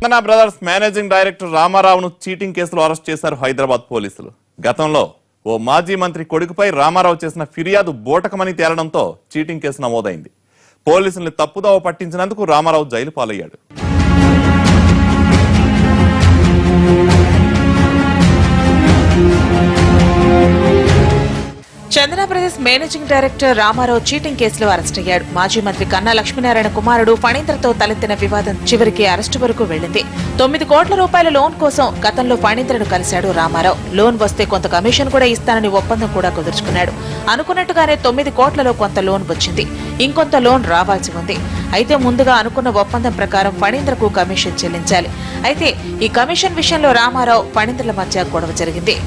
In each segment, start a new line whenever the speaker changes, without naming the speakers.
చందన Brothers managing director రామారావును cheating కేసులో arrest చేశారు హైదరాబాద్ పోలీసులు. గతంలో ఓ మాజీ మంత్రి కొడుకుపై రామారావు చేసిన ఫిర్యాదు బోటకమని తేలడంతో చీటింగ్ కేసు నమోదైంది. పోలీసుల్ని తప్పుదోవ పట్టించినందుకు రామారావు జైలు పాలయ్యాడు.
Chandana Brothers managing director Ramarao cheating కేసులో అరెస్ట్ అయ్యాడు. మాజీ మంత్రి కన్నా లక్ష్మీనారాయణ కుమారుడు ఫణీంద్రతో తలెత్తిన వివాదం చివరికి అరెస్టు వరకు వెళ్లింది. 9 కోట్ల రూపాయల లోన్ కోసం గతంలో ఫణీంద్రను కలిశాడు రామారావు. లోన్ వస్తే కొంత కమిషన్ కూడా ఇస్తానని ఒప్పందం కూడా కుదుర్చుకున్నాడు. అనుకున్నట్టుగానే 9 కోట్లలో కొంత లోన్ వచ్చింది. ఇంకొంత లోన్ రావాల్సి ఉంది. అయితే ముందుగా అనుకున్న ఒప్పందం ప్రకారం ఫణీంద్రకు కమిషన్ చెల్లించాలి. అయితే ఈ కమిషన్ విషయంలో రామారావు ఫణీంద్రల మధ్య గొడవ జరిగింది.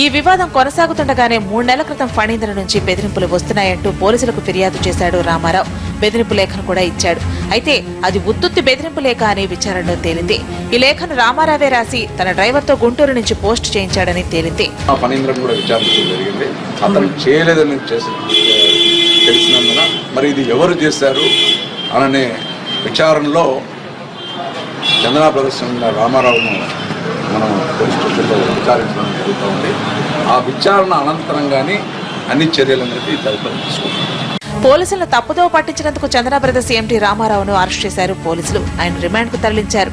ఈ వివాదం కొనసాగుతుండగానే 3 నెలల క్రితం ఫణీంద్ర నుంచి బెదిరింపులు వస్తున్నాయంటూ పోలీసులకు ఫిర్యాదు చేశాడు రామారావు. బెదిరింపు లేఖను కూడా ఇచ్చాడు. అయితే అది ఉత్తుత్తి బెదిరింపు లేఖ అని విచారణలో తేలింది. ఈ లేఖను రామారావే రాసి తన డ్రైవర్తో గుంటూరు నుంచి పోస్ట్ చేయించాడని తేలింది.
తెలిసినందున మరి ఇది ఎవరు చేశారు అనే విచారణలో చందన బ్రదర్స్ రామారావును మనం పోలీస్ స్టేషన్లో విచారించడం జరుగుతూ ఉంది. ఆ విచారణ అనంతరం కానీ అన్ని చర్యలు అనేది తదుపరి తీసుకుంటాం.
పోలీసులను తప్పుదోవ పట్టించినందుకు చందన బ్రదర్స్ ఎంటీ రామారావును అరెస్ట్ చేశారు పోలీసులు. ఆయన రిమాండ్ కు తరలించారు.